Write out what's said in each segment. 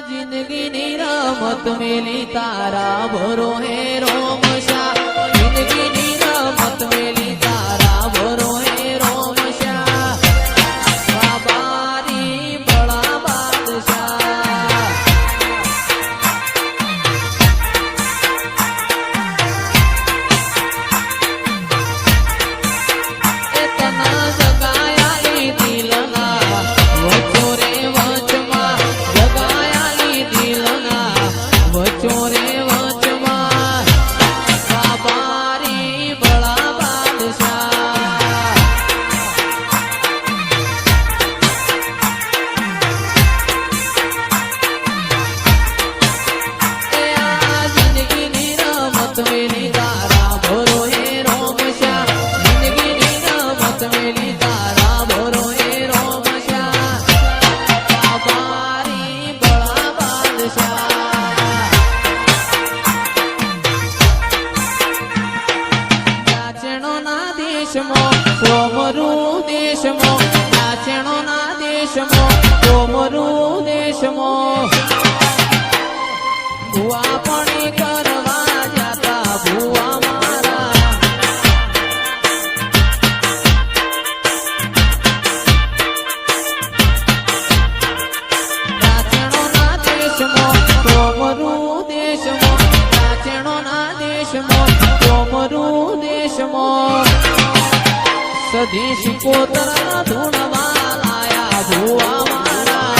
जिंदगी रमत मेली तारा भरो है रोमशा जिंदगी रमत मेली तारा भरो है रोमशा बाबारी बड़ा बादशाह इतना जगाया दिलना वो रे वचमा जगाया दिलना वचोरे वचमा बाबारी बड़ा बादशाह जिंदगी रमत मेली तारा भरो है रोमशा जिंदगी रमत मेली तारा भरो है रोमशा बाबारी बड़ा बादशाह નાચણોના દેશમાં કોમરું દેશમાં નાચણોના દેશમાં કોમરું દેશમાં ભુવા પણ કરવા જાતા ભુવા મારા નાચણોના દેશમાં કોમરું દેશમાં નાચણોના દેશમાં કોમરું દેશમાં સધી શિકોતરા ધૂણવા લાયા ભુવા મારા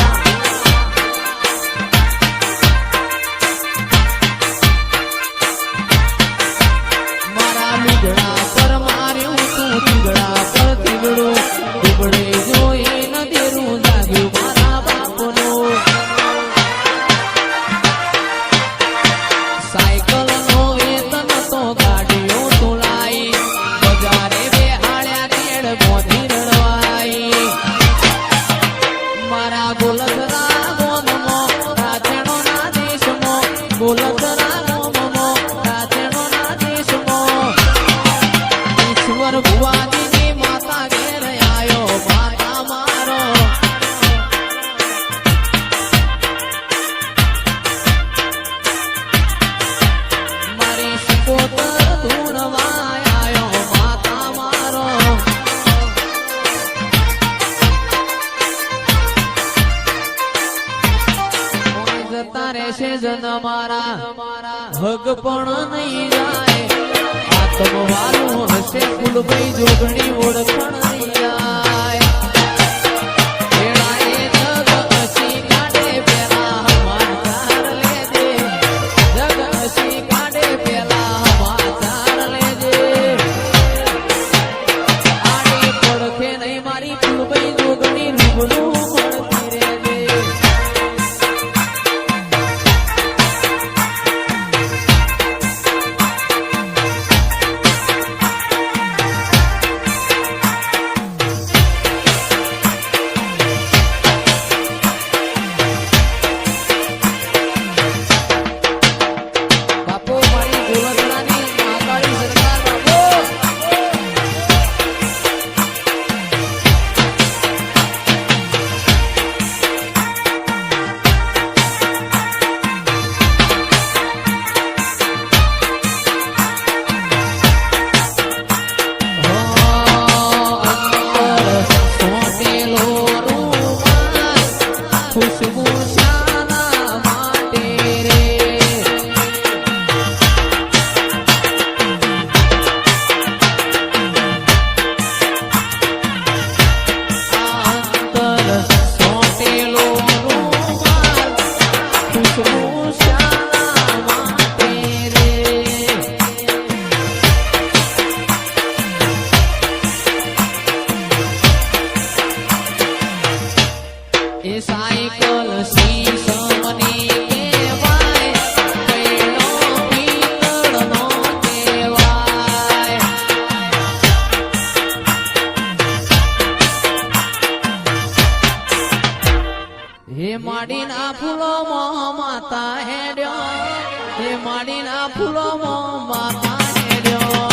મારા લુગડા પર માર્યું તું તીગડા પર તીગડું દુબળે જોઈ નદીરું જાગ્યું મારા બાપનું સાયકલ નો વેતન તો ગાડીઓ તુલાઈ બજારે બેહાડ્યા કેળ મોધી રડવાઈ મારા ગોલધરા ગોમમાં રાચણોના દેશમાં ગોલધરા ગોમમાં રાચણોના દેશમાં ઈશ્વર ભુવાજીની માતા ઘેર આયો માતા મારો મારી શિકોતર ધૂણવા આયો માતા મારો કોઈ જતા રહેશે જન મારા હગ પણ નહીં જાય આત્મવાલું હશે ફૂલભાઈ જોગણી ઓળખણ નહીં જાય વેળાએ જગ હસી કાઢે પેલા સમાચાર લેજે જગ હસી કાઢે પેલા સમાચાર લેજે આડી પડખે નહીં મારી ફૂલભાઈ જોગણી રૂબરૂ મળતી રહેજે બાપુ મારી ગોલધરાની મહાકાળી સરકાર બાપુ ખુશબુ શાના માટે રે અંતર સોટેલો રૂમાલ ખુશબુ શાના માટે રે એ સાયકલ શીશમની કહેવાય પૈણો પિત્તળનો કહેવાય હે માડીના ફૂલોમાં માતા હેડ્યો હે માડીના ફૂલોમાં માતા હેડ્યો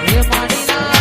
હે માડીના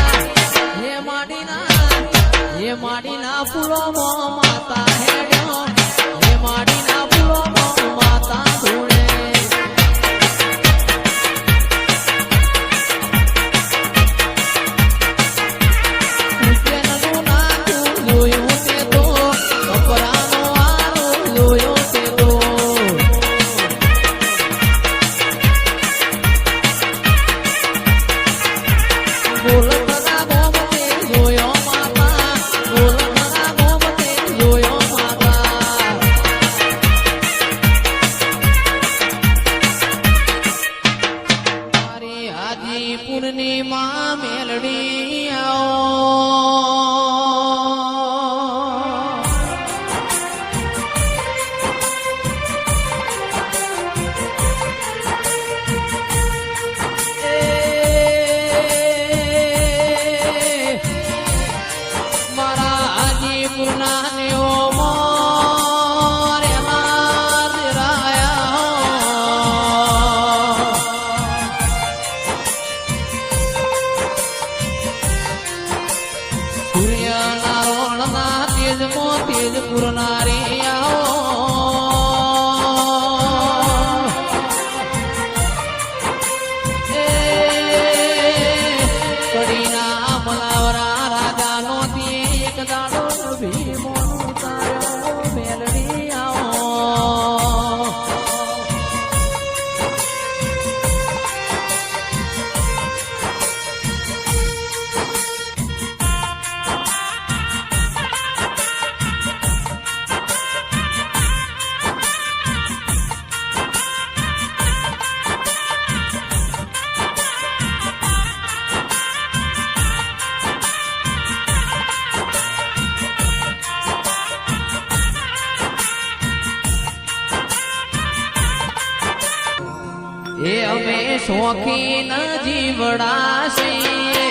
શોખીન જીવડા છીએ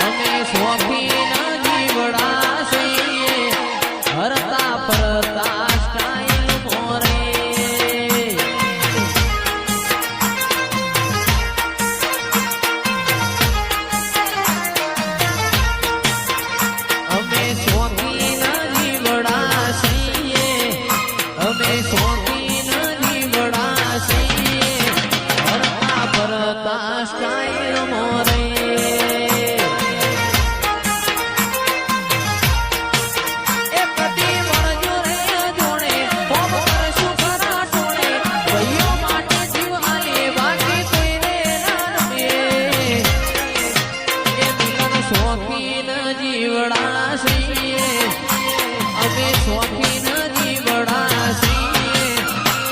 અમે શોખીન જીવડા છીએ હરતા ફરતા સ્ટાઈલ મોરે અમે શોખીન જીવડા છીએ અમે શોખીન જીવડા છીએ હરતા ફરતા સ્ટાઈલ મોરે શોખીન જીવડા છીએ અમે શોખીન જીવડા છીએ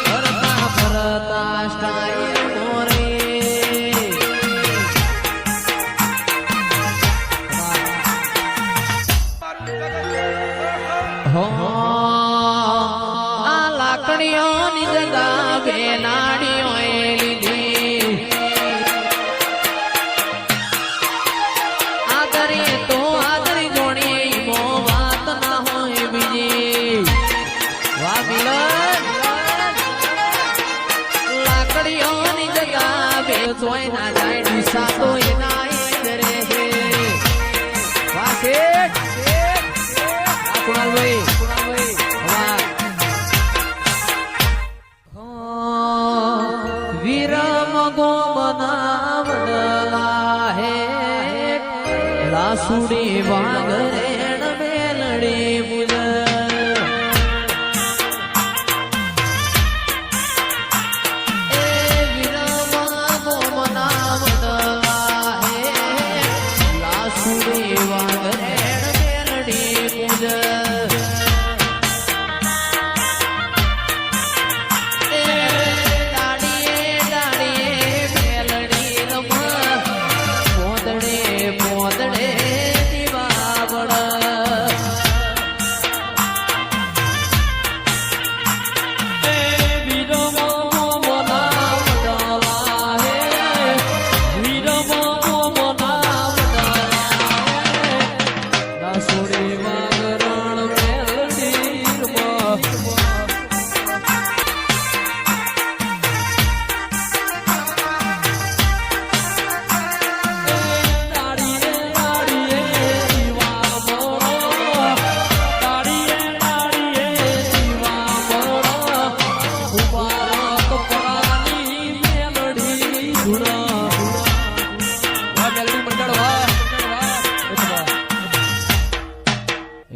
ફરતા ફરતા સ્ટાઈલ મોરે હો આ લાકડીઓની જગા બેનાડીઓએ લીધી આદરી તો આદરી જોણી મો વાત ના હોય બીજી વાહ મિલન લાકડીઓની જગા બે જોઈ ના જાય દિશા તો એના ઇંદરે હે વાહ શેઠ કુણાલભાઈ વાહ વિરમ ગો બનાવડલા હે લાસુડી વાગરેણ મેલડી મુજ એ વિરમા ગોમનાવડલા હે લાસુડી વાગરેણ મેલડી મુજ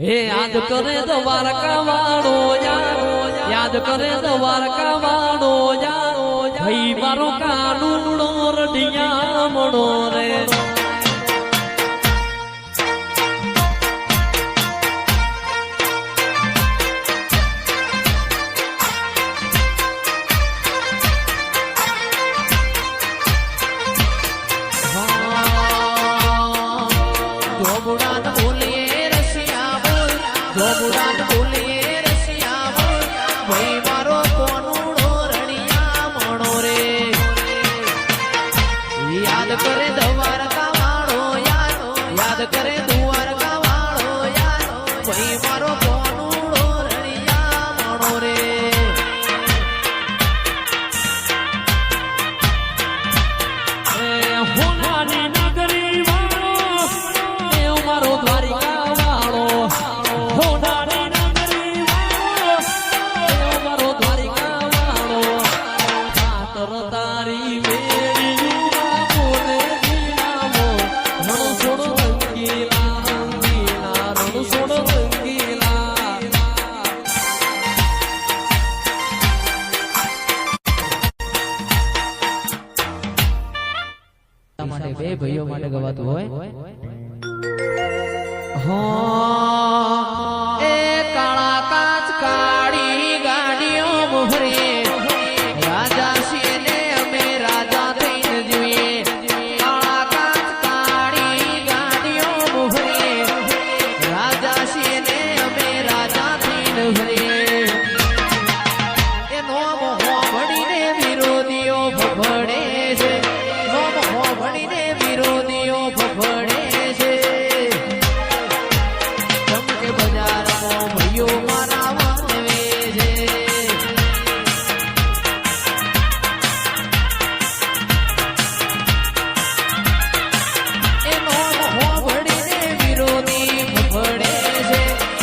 याद करे द्वारका वाणो याद करे द्वारका वाणो भाई मारो कानूनो रडिया मणो रे જોબુડાન બોલીએ રસિયા બોલ ભાઈ મારો કોનુડો રણિયા મણો રે યાદ કરે દ્વારકા વાળો યાદ કરે દ્વારકા વાળો ભાઈ મારો કોનુડો રણિયા મણો રે હોનાની નગરી વાળો એ મારો દ્વારિકા વાળો માટે બે ભાઈઓ માટે ગવાતું હોય.